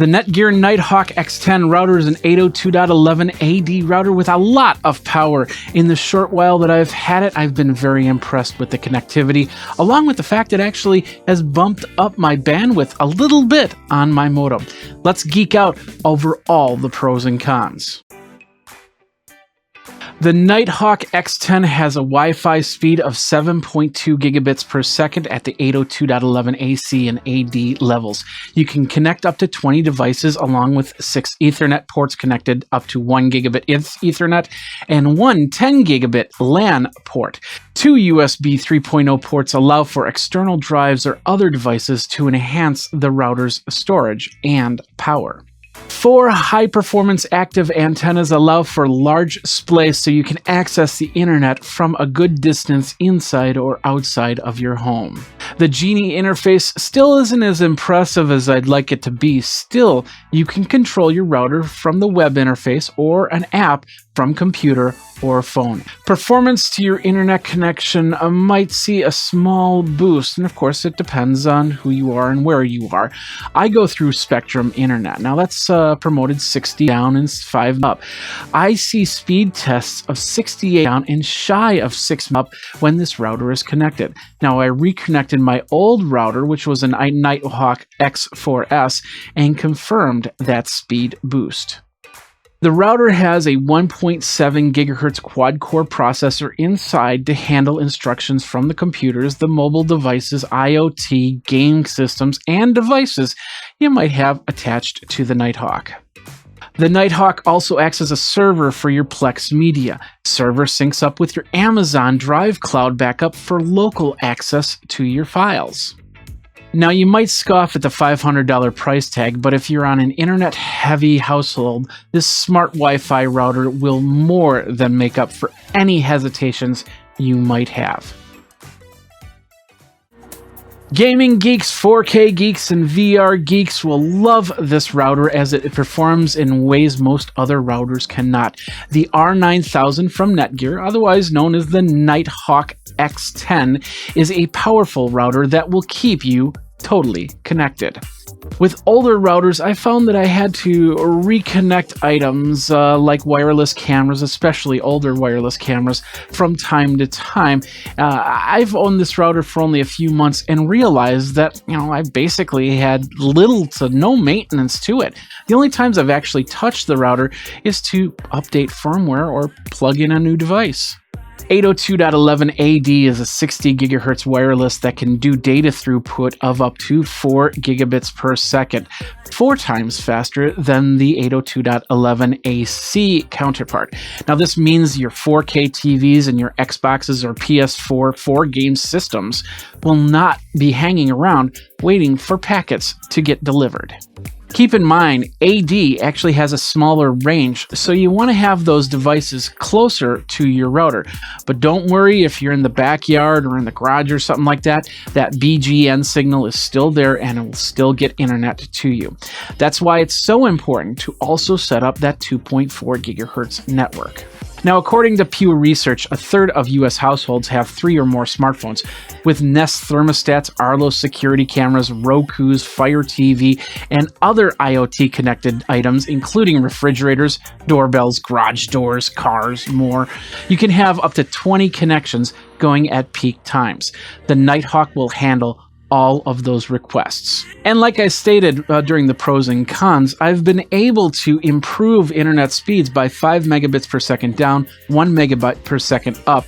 The Netgear Nighthawk x10 router is an 802.11ad router with a lot of power. In the short while that I've had it, I've been very impressed with the connectivity, along with the fact it actually has bumped up my bandwidth a little bit on my modem. Let's geek out over all the pros and cons. The Nighthawk x10 has a Wi-Fi speed of 7.2 gigabits per second at the 802.11ac and AD levels. You can connect up to 20 devices along with 6 Ethernet ports connected up to 1 gigabit Ethernet and one 10 gigabit LAN port. 2 USB 3.0 ports allow for external drives or other devices to enhance the router's storage and power. 4 high-performance active antennas allow for large splays so you can access the internet from a good distance inside or outside of your home. The Genie interface still isn't as impressive as I'd like it to be. Still, you can control your router from the web interface or an app from computer or phone. Performance to your internet connection might see a small boost, and of course it depends on who you are and where you are. I go through Spectrum Internet. Now that's promoted 60 down and 5 up. I see speed tests of 68 down and shy of 6 up when this router is connected. Now I reconnected my old router, which was a Nighthawk x4s, and confirmed that speed boost. The router has a 1.7 gigahertz quad-core processor inside to handle instructions from the computers, the mobile devices, IoT, game systems, and devices you might have attached to the Nighthawk. The Nighthawk also acts as a server for your Plex media. Server syncs up with your Amazon Drive cloud backup for local access to your files. Now, you might scoff at the $500 price tag, but if you're on an internet-heavy household, this smart Wi-Fi router will more than make up for any hesitations you might have. Gaming geeks, 4K geeks, and VR geeks will love this router as it performs in ways most other routers cannot. The R9000 from Netgear, otherwise known as the Nighthawk x10, is a powerful router that will keep you totally connected. With older routers, I found that I had to reconnect items like wireless cameras, especially older wireless cameras, from time to time. I've owned this router for only a few months and realized that, I basically had little to no maintenance to it. The only times I've actually touched the router is to update firmware or plug in a new device. 802.11ad is a 60 gigahertz wireless that can do data throughput of up to 4 gigabits per second, 4 times faster than the 802.11ac counterpart. Now, this means your 4K TVs and your Xboxes or PS4 4-game systems will not be hanging around waiting for packets to get delivered. Keep in mind, AD actually has a smaller range, so you want to have those devices closer to your router. But don't worry if you're in the backyard or in the garage or something like that, that BGN signal is still there and it will still get internet to you. That's why it's so important to also set up that 2.4 gigahertz network. Now, according to Pew Research, a third of U.S. households have 3 or more smartphones, with Nest thermostats, Arlo security cameras, Roku's, Fire TV, and other IoT-connected items, including refrigerators, doorbells, garage doors, cars, more. You can have up to 20 connections going at peak times. The Nighthawk will handle all of those requests. And like I stated during the pros and cons, I've been able to improve internet speeds by 5 megabits per second down, 1 megabyte per second up.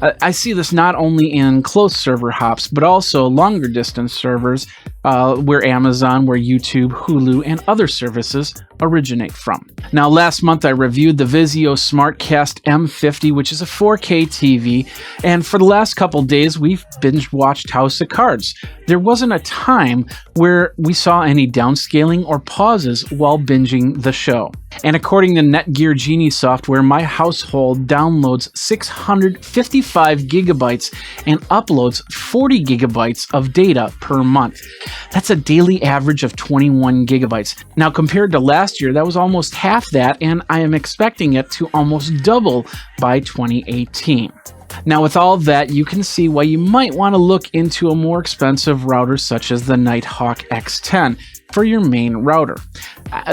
I see this not only in close server hops, but also longer distance servers where Amazon, where YouTube, Hulu, and other services originate from. Now, last month I reviewed the Vizio SmartCast M50, which is a 4K TV, and for the last couple days we've binge-watched House of Cards. There wasn't a time where we saw any downscaling or pauses while binging the show. And according to Netgear Genie software, my household downloads 655 gigabytes and uploads 40 gigabytes of data per month. That's a daily average of 21 gigabytes. Now, compared to last year, that was almost half that, and I am expecting it to almost double by 2018. Now, with all that, you can see why you might want to look into a more expensive router such as the Nighthawk x10 for your main router.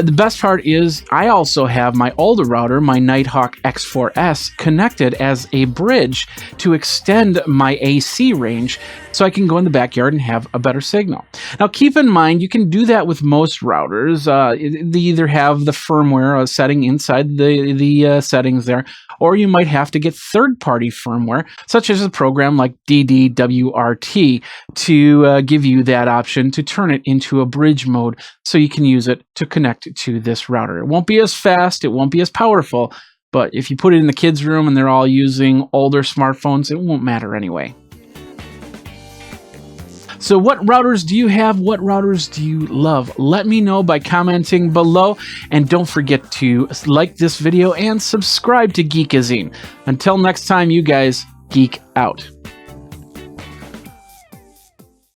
The best part is I also have my older router, my Nighthawk x10, connected as a bridge to extend my AC range so I can go in the backyard and have a better signal. Now, keep in mind, you can do that with most routers. They either have the firmware setting inside the settings there, or you might have to get third-party firmware, such as a program like dd-wrt, to give you that option to turn it into a bridge mode so you can use it to connect to this router. It won't be as fast, it won't be as powerful, but if you put it in the kids' room and they're all using older smartphones, it won't matter anyway. So what routers do you have? What routers do you love? Let me know by commenting below, and don't forget to like this video and subscribe to Geekazine. Until next time, you guys, geek out.